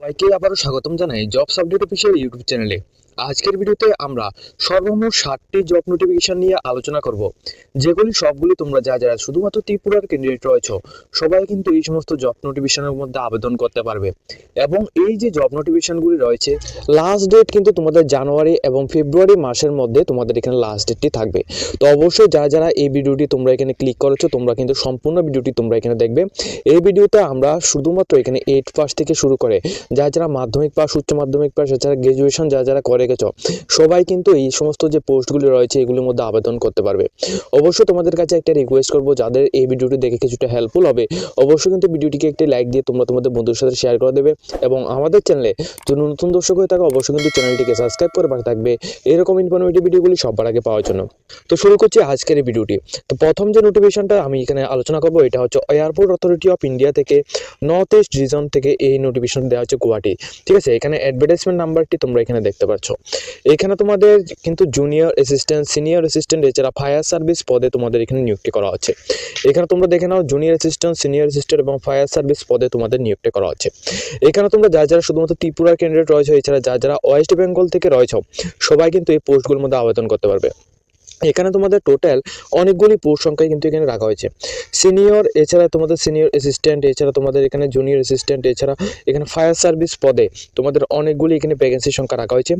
সবাইকে আবারও স্বাগতম জানাই জবস আপডেট অফিসিয়াল ইউটিউব চ্যানেলে। আজকের ভিডিওতে আমরা সর্বমোট 60টি জব নোটিফিকেশন নিয়ে আলোচনা করব, যেগুলি সবগুলি তোমরা যারা শুধুমাত্র ত্রিপুরার ক্যান্ডিডেট রয়েছে সবাই কিন্তু এই সমস্ত জব নোটিফিকেশনের মধ্যে আবেদন করতে পারবে। এবং এই যে জব নোটিফিকেশনগুলি রয়েছে, লাস্ট ডেট কিন্তু তোমাদের জানুয়ারি এবং ফেব্রুয়ারি মাসের মধ্যে তোমাদের এখানে লাস্ট ডেটটি থাকবে। তো অবশ্যই যারা এই ভিডিওটি তোমরা এখানে ক্লিক করেছো তোমরা কিন্তু সম্পূর্ণ ভিডিওটি তোমরা এখানে দেখবে। এই ভিডিওতে আমরা শুধুমাত্র এখানে 8 পাস থেকে শুরু করে যারা মাধ্যমিক পাস, উচ্চ মাধ্যমিক পাস, এছাড়া গ্রাজুয়েশন যারা করে গেছো সবাই কিন্তু এই সমস্ত যে পোস্টগুলি রয়েছে এগুলির মধ্যে আবেদন করতে পারবে। অবশ্যই তোমাদের কাছে একটা রিকোয়েস্ট করবো, যাদের এই ভিডিওটি দেখে কিছুটা হেল্পফুল হবে অবশ্যই কিন্তু ভিডিওটিকে একটি লাইক দিয়ে তোমরা তোমাদের বন্ধুদের সাথে শেয়ার করে দেবে। এবং আমাদের চ্যানেলে যদি নতুন দর্শক হয়ে থাকে অবশ্যই কিন্তু চ্যানেলটিকে সাবস্ক্রাইব করে পাশে থাকবে এরকম ইনফরমেটিভ ভিডিওগুলি সবার আগে পাওয়ার জন্য। তো শুরু করছি আজকের এই ভিডিওটি। তো প্রথম যে নোটিফিকেশনটা আমি এখানে আলোচনা করবো এটা হচ্ছে এয়ারপোর্ট অথরিটি অফ ইন্ডিয়া থেকে নর্থ ইস্ট রিজন থেকে এই নোটিফিকেশন দেওয়া হচ্ছে গুয়াহাটি। ঠিক আছে, এখানে অ্যাডভার্টাইজমেন্ট নাম্বারটি তোমরা এখানে দেখতে পাচ্ছ। এখানে তোমাদের কিন্তু জুনিয়র অ্যাসিস্ট্যান্ট, সিনিয়র অ্যাসিস্ট্যান্ট এছাড়া ফায়ার সার্ভিস পদে তোমাদের এখানে নিয়োগটি করা হচ্ছে। এখানে তোমরা দেখে নাও জুনিয়র অ্যাসিস্ট্যান্ট, সিনিয়র অ্যাসিস্ট্যান্ট এবং ফায়ার সার্ভিস পদে তোমাদের নিয়োগটি করা হচ্ছে। এখানে তোমরা যারা শুধুমাত্র ত্রিপুরার ক্যান্ডিডেট রয়েছে এছাড়া যারা ওয়েস্ট বেঙ্গল থেকে রয়েছে সবাই কিন্তু এই পোস্টগুলোর মধ্যে আবেদন করতে পারবে। এখানে তোমাদের টোটাল অনেকগুলি পোস্ট সংখ্যা কিন্তু এখানে রাখা হয়েছে। সিনিয়র এছাড়া তোমাদের সিনিয়র অ্যাসিস্ট্যান্ট এছাড়া তোমাদের এখানে জুনিয়র অ্যাসিস্ট্যান্ট এছাড়া এখানে ফায়ার সার্ভিস পদে তোমাদের অনেকগুলি এখানে ভ্যাকেন্সি সংখ্যা রাখা হয়েছে।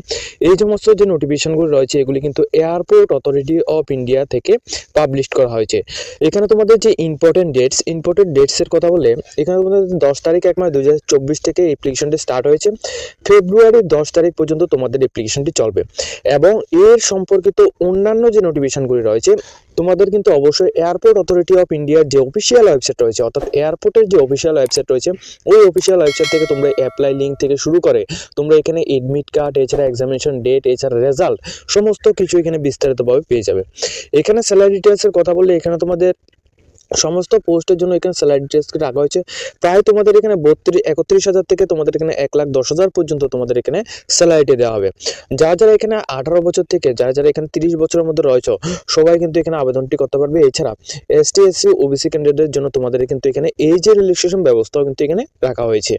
এই সমস্ত যে নোটিফিকেশনগুলো রয়েছে এগুলি কিন্তু এয়ারপোর্ট অথরিটি অফ ইন্ডিয়া থেকে পাবলিশ করা হয়েছে। এখানে তোমাদের যে ইম্পর্টেন্ট ডেটসের কথা বললে এখানে তোমাদের 10 তারিখ 1 মাস 2024 থেকে অ্যাপ্লিকেশনটি স্টার্ট হয়েছে। ফেব্রুয়ারির 10 তারিখ পর্যন্ত তোমাদের অ্যাপ্লিকেশনটি চলবে। এবং এর সম্পর্কিত অন্যান্য যে নোটিফিকেশনগুলি রয়েছে তোমাদের কিন্তু অবশ্যই এয়ারপোর্ট অথরিটি অফ ইন্ডিয়ার যে অফিসিয়াল ওয়েবসাইট রয়েছে অর্থাৎ এয়ারপোর্টের যে অফিসিয়াল ওয়েবসাইট রয়েছে ওই অফিসিয়াল ওয়েবসাইট থেকে তোমরা অ্যাপ্লাই লিঙ্ক থেকে শুরু করে তোমরা এখানে এডমিট কার্ড এছাড়া এক্সামিনেশন ডেট এছাড়া রেজাল্ট সমস্ত কিছু এখানে বিস্তারিতভাবে পেয়ে যাবে। এখানে স্যালারি ডিটেলসের কথা বললে এখানে তোমাদের সমস্ত পোস্টের জন্য এখানে স্যালারি ডিটেলস রাখা হয়েছে। প্রায় তোমাদের এখানে 31,000 থেকে তোমাদের এখানে 1,10,000 পর্যন্ত তোমাদের এখানে স্যালারিটি দেওয়া হবে। যারা এখানে 18 বছর থেকে যারা এখানে 30 বছরের মধ্যে রয়েছে সবাই কিন্তু এখানে আবেদনটি করতে পারবে। এছাড়া এসটি এসসি ওবিসি ক্যান্ডিডেটদের জন্য তোমাদের কিন্তু এখানে এজের রিল্যাক্সেশন ব্যবস্থাও কিন্তু এখানে রাখা হয়েছে।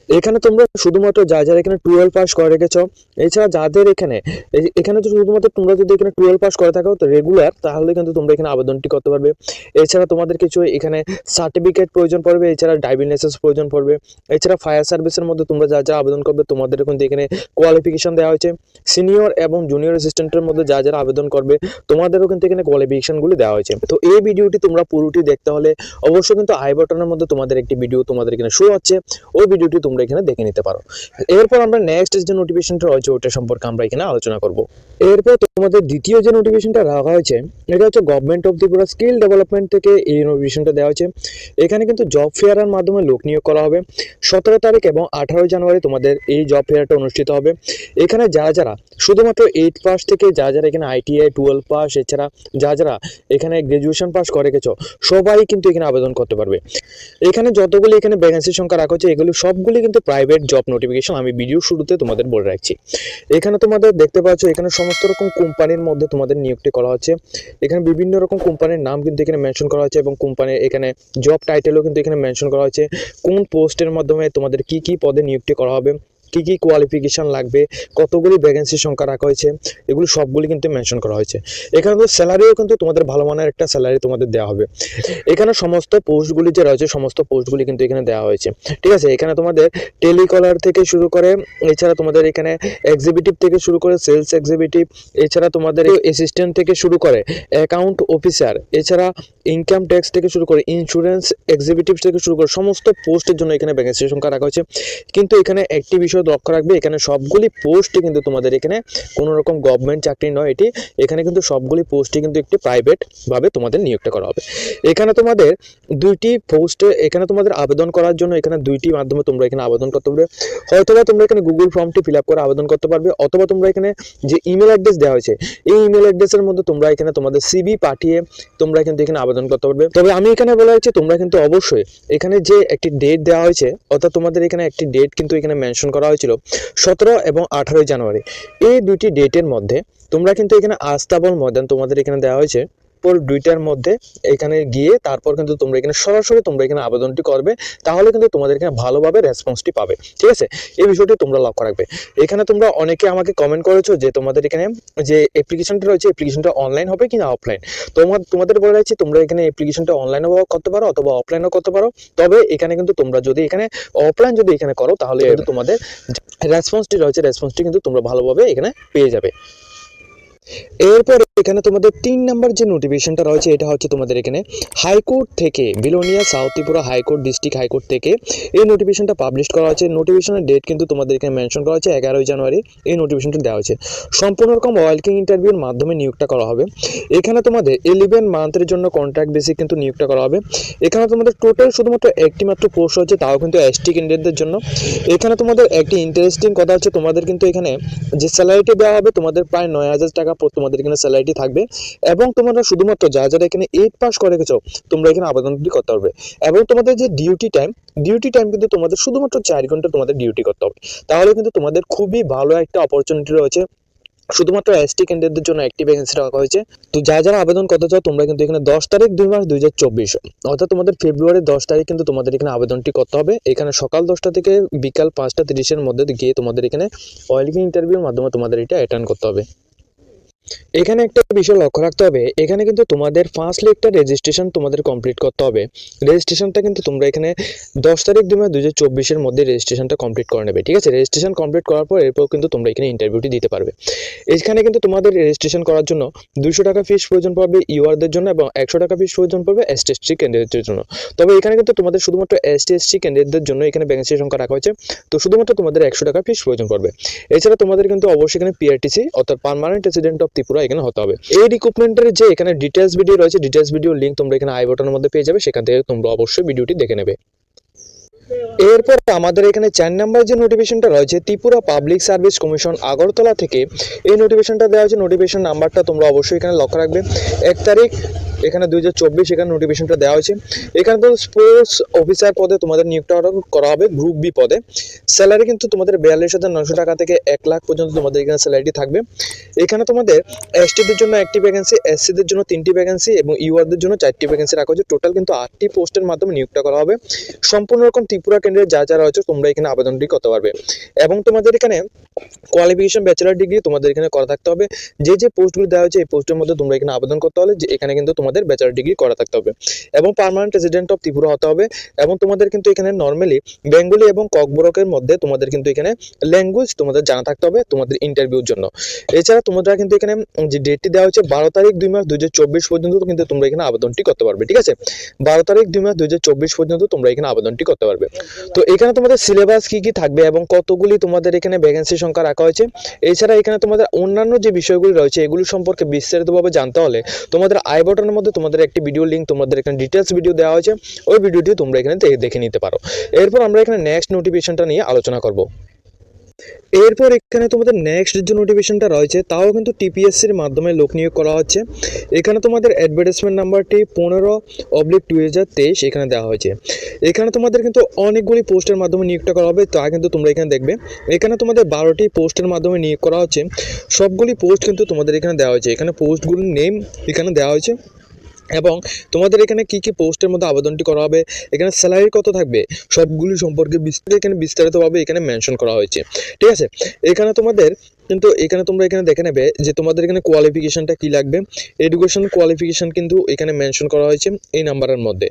এখানে তোমরা শুধুমাত্র যারা এখানে 12 পাস করে রেখেছো এছাড়া যাদের এখানে তো শুধুমাত্র তোমরা যদি এখানে 12 পাস করে থাকো তো রেগুলার তাহলে কিন্তু তোমরা এখানে আবেদনটি করতে পারবে। এছাড়া তোমাদের কিছু এখানে সার্টিফিকেট প্রয়োজন পড়বে, এছাড়া ড্রাইভিং লাইসেন্স প্রয়োজন পড়বে। এছাড়া ফায়ার সার্ভিসের মধ্যে তোমরা যা আবেদন করবে তোমাদের কিন্তু এখানে কোয়ালিফিকেশন দেওয়া হয়েছে। সিনিয়র এবং জুনিয়র অ্যাসিস্ট্যান্টের মধ্যে যারা আবেদন করবে তোমাদেরও কিন্তু এখানে কোয়ালিফিকেশনগুলি দেওয়া হয়েছে। তো এই ভিডিওটি তোমরা পুরোটি দেখতে হলে অবশ্যই কিন্তু আই বাটনের মধ্যে তোমাদের একটি ভিডিও তোমাদের এখানে শো হচ্ছে, ওই ভিডিওটি তোমরা এখানে দেখে নিতে পারো। এরপর আমরা নেক্সট যে নোটিফিকেশনটা রয়েছে ওটা সম্পর্কে আমরা এখানে আলোচনা করব। এরপর তোমাদের দ্বিতীয় যে নোটিফিকেশনটা রাখা হয়েছে এটা হচ্ছে government of Tripura skill development থেকে এই নোটিফিকেশনটা দেওয়া হয়েছে। এখানে কিন্তু জব ফেয়ারের মাধ্যমে লোক নিয়োগ করা হবে। 17 তারিখ এবং 18 জানুয়ারি তোমাদের এই জব ফেয়ারটা অনুষ্ঠিত হবে। এখানে যারা শুধুমাত্র 8 পাস থেকে যারা এখানে আইটিআই 12 পাস এছাড়া যারা এখানে গ্রাজুয়েশন পাস করে গেছো সবাই কিন্তু এখানে আবেদন করতে পারবে। এখানে যতগুলি এখানে ভ্যাকেন্সি সংখ্যা রাখা হচ্ছে এগুলো সবগুলি কিন্তু প্রাইভেট জব নোটিফিকেশন, আমি ভিডিও শুরুতে তোমাদের বলে রাখছি। এখানে তোমাদের দেখতে পাচ্ছ এখানে সমস্ত রকম কোম্পানির মধ্যে তোমাদের নিয়োগটি করা হচ্ছে। এখানে বিভিন্ন রকম কোম্পানির নাম কিন্তু এখানে মেনশন করা হচ্ছে এবং কোম্পানির এখানে জব টাইটেলও কিন্তু এখানে মেনশন করা হচ্ছে। কোন পোস্টের মাধ্যমে তোমাদের কি পদে নিয়োগটি করা হবে, কি কোয়ালিফিকেশন লাগবে, কতগুলি ভ্যাকেন্সি সংখ্যা রাখা হয়েছে এগুলো সবগুলি কিন্তু মেনশন করা হয়েছে। এখানে তো স্যালারিও কিন্তু তোমাদের ভালো মানের একটা স্যালারি তোমাদের দেওয়া হবে। এখানে সমস্ত পোস্টগুলি যে রয়েছে সমস্ত পোস্টগুলি কিন্তু এখানে দেওয়া হয়েছে। ঠিক আছে, এখানে তোমাদের টেলিকলার থেকে শুরু করে এছাড়া তোমাদের এখানে এক্সিকিউটিভ থেকে শুরু করে সেলস এক্সিকিউটিভ এছাড়া তোমাদের অ্যাসিস্ট্যান্ট থেকে শুরু করে অ্যাকাউন্ট অফিসার এছাড়া ইনকাম ট্যাক্স থেকে শুরু করে ইন্স্যুরেন্স এক্সিকিউটিভ থেকে শুরু করে সমস্ত পোস্টের জন্য এখানে ভ্যাকেন্সি সংখ্যা রাখা হয়েছে। কিন্তু এখানে একটি বিষয় লক্ষ্য রাখবে, এখানে সবগুলি পোস্টই কিন্তু তোমাদের এখানে কোনো রকম গভর্নমেন্ট চাকরি নয়, এখানে কিন্তু সবগুলি পোস্টই কিন্তু একটি প্রাইভেট ভাবে তোমাদের নিয়োগটা করা হবে। এখানে তোমাদের দুইটি পোস্টে এখানে তোমাদের আবেদন করার জন্য এখানে দুইটি মাধ্যমে তোমরা এখানে আবেদন করতে পারবে। হয়তোবা তোমরা এখানে গুগল ফর্মটি ফিল আপ করে আবেদন করতে পারবে অথবা তোমরা এখানে যে ইমেল অ্যাড্রেস দেওয়া হয়েছে এই ইমেল অ্যাড্রেসের মধ্যে তোমরা এখানে তোমাদের সিভি পাঠিয়ে তোমরা কিন্তু এখানে আবেদন করতে পারবে। তবে আমি এখানে বলা হয়েছে তোমরা কিন্তু অবশ্যই এখানে যে একটি ডেট দেওয়া হয়েছে অর্থাৎ তোমাদের এখানে একটি ডেট কিন্তু এখানে মেনশন করা হয়েছিল 17 এবং 18 জানুয়ারি, এই দুটি ডেটের মধ্যে তোমরা কিন্তু এখানে আস্তাবল ময়দান তোমাদের এখানে দেওয়া হয়েছে পর দুইটার মধ্যে এখানে গিয়ে তারপর কিন্তু তোমরা এখানে সরাসরি তোমরা এখানে আবেদনটি করবে, তাহলে কিন্তু তোমাদের এখানে ভালোভাবে রেসপন্সটি পাবে। ঠিক আছে, এই বিষয়টি তোমরা লক্ষ্য রাখবে। এখানে তোমরা অনেকে আমাকে কমেন্ট করেছো যে তোমাদের এখানে যে অ্যাপ্লিকেশনটা রয়েছে অ্যাপ্লিকেশনটা অনলাইন হবে কিনা অফলাইন। তোমাদের বলে রাখছি, তোমরা এখানে অ্যাপ্লিকেশনটা অনলাইনও করতে পারো অথবা অফলাইনও করতে পারো। তবে এখানে কিন্তু তোমরা যদি এখানে অফলাইন যদি এখানে করো, তাহলে কিন্তু তোমাদের রেসপন্সটি রয়েছে রেসপন্সটি কিন্তু তোমরা ভালোভাবে এখানে পেয়ে যাবে। এরপর এখানে তোমাদের 3 নাম্বার যে নোটিফিকেশনটা রয়েছে, এটা হচ্ছে তোমাদের এখানে হাইকোর্ট থেকে, Belonia south Tripura high court district high court থেকে এই নোটিফিকেশনটা পাবলিশ করা হয়েছে। নোটিফিকেশনের ডেট কিন্তু তোমাদের এখানে মেনশন করা হয়েছে 11 জানুয়ারি। এই নোটিফিকেশনটা দেওয়া হয়েছে। সম্পূর্ণ রকম ওয়েলকাম ইন্টারভিউর মাধ্যমে নিয়োগটা করা হবে। এখানে তোমাদের 11 মান্থের জন্য কন্ট্রাক্ট বেসিক কিন্তু নিয়োগটা করা হবে। এখানে তোমাদের টোটাল শুধুমাত্র একটি মাত্র পোস্ট হচ্ছে, তাও কিন্তু এসটি ক্যান্ডিডেটদের জন্য। এখানে তোমাদের একটি ইন্টারেস্টিং কথা হচ্ছে, তোমাদের কিন্তু এখানে যে স্যালারিটি দেওয়া হবে তোমাদের প্রায় 9,000 টাকা তোমাদের এখানে স্যালারিটি থাকবে। এবং তোমরা শুধুমাত্র যারা এখানে 8 পাস করে গেছো তোমরা এখানে আবেদনটি করতে পারবে। এবং তোমাদের যে ডিউটি টাইম কিন্তু তোমাদের শুধুমাত্র 4 ঘন্টা তোমাদের ডিউটি করতে হবে। তাহলে কিন্তু তোমাদের খুবই ভালো একটা অপরচুনিটি রয়েছে। শুধুমাত্র এসটি ক্যান্ডিডেটদের জন্য একটি ভ্যাকেন্সি রাখা হয়েছে। তো যারা আবেদন করতে চাও তোমরা কিন্তু এখানে 10 তারিখ 2 মাস 2024 অর্থাৎ তোমাদের ফেব্রুয়ারি 10 তারিখ কিন্তু তোমাদের এখানে আবেদনটি করতে হবে। এখানে সকাল 10টা থেকে বিকাল 5টা 30-এর মধ্যে গিয়ে তোমাদের এখানে ওয়েলকাম ইন্টারভিউর মাধ্যমে তোমাদের এটা অ্যাটেন্ড করতে হবে। এখানে একটা বিষয় লক্ষ্য রাখতে হবে, এখানে কিন্তু তোমাদের ফার্স্টলি একটা রেজিস্ট্রেশন তোমাদের কমপ্লিট করতে হবে। রেজিস্ট্রেশনটা কিন্তু তোমরা এখানে 10 তারিখ 2 মাস 2024-এর মধ্যে রেজিস্ট্রেশনটা কমপ্লিট করে নেবে। ঠিক আছে, রেজিস্ট্রেশন কমপ্লিট করার পর এরপর কিন্তু তোমরা এখানে ইন্টারভিউটি দিতে পারবে। এখানে কিন্তু তোমাদের রেজিস্ট্রেশন করার জন্য 200 টাকা ফিস প্রয়োজন পড়বে ইউআরদের জন্য এবং 100 টাকা ফিস প্রয়োজন পড়বে এসটি এসসি ক্যান্ডিডেটদের জন্য। তবে এখানে কিন্তু তোমাদের শুধুমাত্র এসটি এসসি ক্যান্ডিডেটদের জন্য এখানে ভ্যাকেন্সি সংখ্যা রাখা হয়েছে। তো শুধুমাত্র তোমাদের 100 টাকা ফিস প্রয়োজন পড়বে। এছাড়া তোমাদের কিন্তু অবশ্যই এখানে পিআরটিসি অর্থাৎ পার্মানেন্ট রেসিডেন্ট অফ ত্রিপুরা এখানে হতে হবে। এই রিক্রুটমেন্টের যে এখানে ডিটেলস ভিডিও রয়েছে, ডিটেলস ভিডিও লিংক তোমরা এখানে আই বাটনের মধ্যে পেয়ে যাবে, সেখান থেকে তোমরা অবশ্যই ভিডিওটি দেখে নেবে। এরপর আমাদের এখানে 4 নাম্বার যে নোটিফিকেশনটা রয়েছে Tripura public service commission Agartala থেকে এই নোটিফিকেশনটা দেওয়া হয়েছে। নোটিফিকেশন নাম্বারটা তোমরা অবশ্যই এখানে লক্ষ্য রাখবে। 1 তারিখ এখানে 2024 এখানে নোটিফিকেশনটা দেওয়া হয়েছে। এখানে তো স্পোর্টস অফিসার পদে তোমাদের নিয়োগটা করা হবে গ্রুপ বি পদে। স্যালারি কিন্তু তোমাদের 42,900 টাকা থেকে 1 লাখ পর্যন্ত তোমাদের এখানে স্যালারিটি থাকবে। এখানে তোমাদের এসটিদের জন্য একটি ভ্যাকেন্সি, এসসিদের জন্য 3টি ভ্যাকেন্সি এবং ইউআরদের জন্য 4টি ভ্যাকেন্সি রাখা হয়েছে। টোটাল কিন্তু 8টি পোস্টের মাধ্যমে নিয়োগটা করা হবে। সম্পূর্ণ রকম ত্রিপুরা কেন্দ্রের যারা রয়েছে তোমরা এখানে আবেদনটি করতে পারবে। এবং তোমাদের এখানে কোয়ালিফিকেশন ব্যাচেলর ডিগ্রি তোমাদের এখানে করা থাকতে হবে। যে পোস্টগুলো দেওয়া হয়েছে এই পোস্টের মধ্যে তোমরা এখানে আবেদন করতে হলে যে এখানে কিন্তু তোমাদের ব্যাচেলর ডিগ্রি করা থাকতে হবে এবং পার্মানেন্ট রেসিডেন্ট অফ ত্রিপুরা হতে হবে। এবং তোমাদের কিন্তু এখানে নর্মালি বেঙ্গলি এবং ককবরকের মধ্যে তোমাদের কিন্তু এখানে ল্যাঙ্গুয়েজ তোমাদের জানা থাকতে হবে তোমাদের ইন্টারভিউর জন্য। এছাড়া তোমরা কিন্তু এখানে যে ডেটটি দেওয়া হচ্ছে 12 তারিখ 2 মাস 2024 পর্যন্ত কিন্তু তোমরা এখানে আবেদনটি করতে পারবে। ঠিক আছে, 12 তারিখ 2 মাস 2024 পর্যন্ত তোমরা এখানে আবেদনটি করতে পারবে। তো এখানে তোমাদের সিলেবাস কি থাকবে এবং কতগুলি তোমাদের এখানে ভ্যাকেন্সি সংখ্যা রাখা হয়েছে, এছাড়া এখানে তোমাদের অন্যান্য যে বিষয়গুলি রয়েছে এগুলি সম্পর্কে বিস্তারিতভাবে জানতে হলে তোমাদের আই বাটনের মধ্যে তোমাদের একটি ভিডিও লিংক তোমাদের এখানে ডিটেলস ভিডিও দেওয়া হয়েছে, ওই ভিডিওটি তোমরা এখানে দেখে নিতে পারো। এরপর আমরা এখানে নেক্সট নোটিফিকেশনটা নিয়ে আলোচনা করব। এরপর এখানে তোমাদের নেক্সট যে নোটিফিকেশনটা রয়েছে তাও কিন্তু টিপিএসসির মাধ্যমে লোক নিয়োগ করা হচ্ছে। এখানে তোমাদের অ্যাডভার্টাইজমেন্ট নাম্বারটি 15/2023 এখানে দেওয়া হয়েছে। এখানে তোমাদের কিন্তু অনেকগুলি পোস্টের মাধ্যমে নিয়োগটা করা হবে, তা কিন্তু তোমরা এখানে দেখবে। এখানে তোমাদের 12টি পোস্টের মাধ্যমে নিয়োগ করা হচ্ছে। সবগুলি পোস্ট কিন্তু তোমাদের এখানে দেওয়া হয়েছে। এখানে পোস্টগুলির নেম এখানে দেওয়া হয়েছে এবং তোমাদের এখানে কি পোস্টের মধ্যে আবেদনটি করা হবে, এখানে স্যালারি কত থাকবে সবগুলি সম্পর্কে বিস্তারিতভাবে এখানে মেনশন করা হয়েছে। ঠিক আছে, এখানে তোমাদের কিন্তু এখানে তোমরা এখানে দেখে নেবে যে তোমাদের এখানে কোয়ালিফিকেশনটা কি লাগবে। এডুকেশন কোয়ালিফিকেশন কিন্তু এখানে মেনশন করা হয়েছে এই নাম্বারের মধ্যে।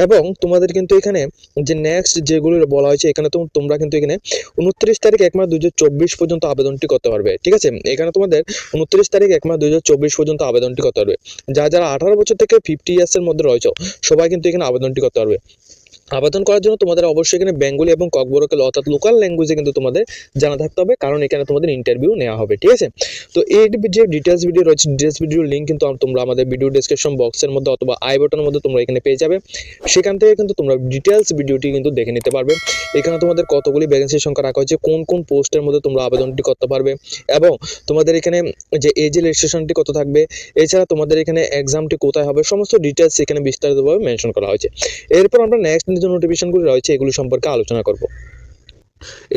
এবং তোমাদের কিন্তু এখানে যে নেক্সট যেগুলো বলা হয়েছে এখানে তোমরা কিন্তু এখানে 29 তারিখ 1 মাস 2024 পর্যন্ত আবেদনটি করতে পারবে। ঠিক আছে, এখানে তোমাদের 29 তারিখ 1 মাস 2024 পর্যন্ত আবেদনটি করতে পারবে। যারা 18 বছর থেকে 50 ইয়ার্সের মধ্যে রয়েছে সবাই কিন্তু এখানে আবেদনটি করতে পারবে। আবেদন করার জন্য তোমাদের অবশ্যই এখানে বেঙ্গলি এবং ককবরকেল অর্থাৎ লোকাল ল্যাঙ্গুয়েজে কিন্তু তোমাদের জানা থাকতে হবে, কারণ এখানে তোমাদের ইন্টারভিউ নেওয়া হবে। ঠিক আছে, তো এই যে ডিটেলস ভিডিও রয়েছে ডিটেলস ভিডিওর লিঙ্ক কিন্তু তোমরা আমাদের ভিডিও ডেসক্রিপশন বক্সের মধ্যে অথবা আই বাটনের মধ্যে তোমরা এখানে পেয়ে যাবে। সেখান থেকে কিন্তু তোমরা ডিটেলস ভিডিওটি কিন্তু দেখে নিতে পারবে। এখানে তোমাদের কতগুলি ভ্যাকেন্সির সংখ্যা রাখা হয়েছে, কোন পোস্টের মধ্যে তোমরা আবেদনটি করতে পারবে এবং তোমাদের এখানে যে এজ রেজিস্ট্রেশনটি কত থাকবে, এছাড়া তোমাদের এখানে এক্সামটি কোথায় হবে সমস্ত ডিটেলস এখানে বিস্তারিতভাবে মেনশন করা হয়েছে। এরপর আমরা নেক্সট যে নোটিফিকেশনগুলি রয়েছে এগুলি সম্পর্কে আলোচনা করব।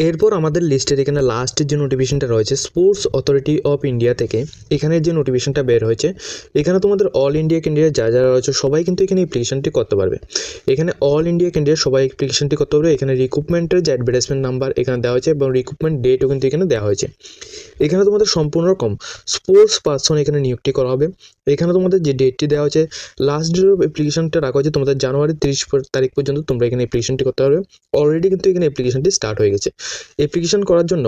এরপর আমাদের লিস্টের এখানে লাস্টের যে নোটিফিকেশনটা রয়েছে স্পোর্টস অথরিটি অফ ইন্ডিয়া থেকে, এখানে যে নোটিফিকেশনটা বের হয়েছে, এখানে তোমাদের অল ইন্ডিয়া ক্যান্ডিডেট যারা রয়েছে সবাই কিন্তু এখানে অ্যাপ্লিকেশনটি করতে পারবে। এখানে অল ইন্ডিয়া ক্যান্ডিডেট সবাই অ্যাপ্লিকেশনটি করতে পারবে। এখানে রিক্রুটমেন্টের যে অ্যাডভার্টাইজমেন্ট নাম্বার এখানে দেওয়া হয়েছে এবং রিক্রুটমেন্ট ডেটও কিন্তু এখানে দেওয়া হয়েছে। এখানে তোমাদের সম্পূর্ণ রকম স্পোর্টস পার্সন এখানে নিয়োগটি করা হবে। এখানে তোমাদের যে ডেটটি দেওয়া হয়েছে, লাস্ট ডেট অফ অ্যাপ্লিকেশনটা রাখা হয়েছে তোমাদের জানুয়ারি 30 তারিখ পর্যন্ত তোমরা এখানে অ্যাপ্লিকেশনটি করতে পারবে। অলরেডি কিন্তু এখানে অ্যাপ্লিকেশনটি স্টার্ট হয়ে গেছে। অ্যাপ্লিকেশন করার জন্য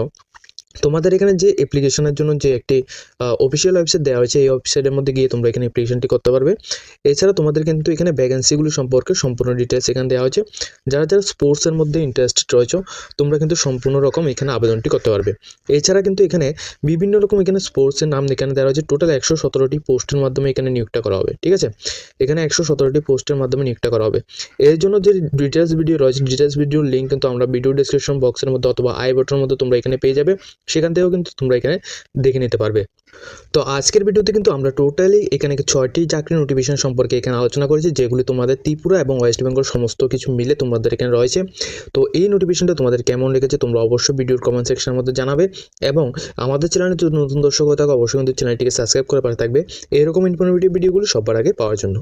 তোমাদের এখানে যে অ্যাপ্লিকেশনের জন্য যে একটি অফিসিয়াল ওয়েবসাইট দেওয়া হয়েছে, এই ওয়েবসাইটের মধ্যে গিয়ে তোমরা এখানে অ্যাপ্লিকেশনটি করতে পারবে। এছাড়া তোমাদের কিন্তু এখানে ভ্যাকেন্সিগুলি সম্পর্কে সম্পূর্ণ ডিটেলস এখানে দেওয়া হয়েছে। যারা যারা স্পোর্টসের মধ্যে ইন্টারেস্টেড রয়েছে তোমরা কিন্তু সম্পূর্ণ রকম এখানে আবেদনটি করতে পারবে। এছাড়া কিন্তু এখানে বিভিন্ন রকম এখানে স্পোর্টসের নাম এখানে দেওয়া হয়েছে। টোটাল 117টি পোস্টের মাধ্যমে এখানে নিয়োগটা করা হবে। ঠিক আছে, এখানে 117টি পোস্টের মাধ্যমে নিয়োগটা করা হবে। এর জন্য যে ডিটেলস ভিডিও রয়েছে, ডিটেলস ভিডিওর লিঙ্ক কিন্তু আমরা ভিডিও ডেসক্রিপশন বক্সের মধ্যে অথবা আই বাটনের মধ্যে তোমরা এখানে পেয়ে যাবে। সেখান থেকেও কিন্তু তোমরা এখানে দেখে নিতে পারবে। তো আজকের ভিডিওতে কিন্তু আমরা টোটালি এখানে 6টি চাকরি নোটিফিকেশন সম্পর্কে এখানে আলোচনা করেছি, যেগুলি তোমাদের ত্রিপুরা এবং ওয়েস্ট বেঙ্গল সমস্ত কিছু মিলে তোমাদের এখানে রয়েছে। তো এই নোটিফিকেশনটা তোমাদের কেমন লেগেছে তোমরা অবশ্যই ভিডিওর কমেন্ট সেকশনের মধ্যে জানাবে, এবং আমাদের চ্যানেলে যদি নতুন দর্শক হয়ে থাকো অবশ্যই কিন্তু চ্যানেলটিকে সাবস্ক্রাইব করে পাশে থাকবে এরকম ইনফরমেটিভ ভিডিওগুলো সবার আগে পাওয়ার জন্য।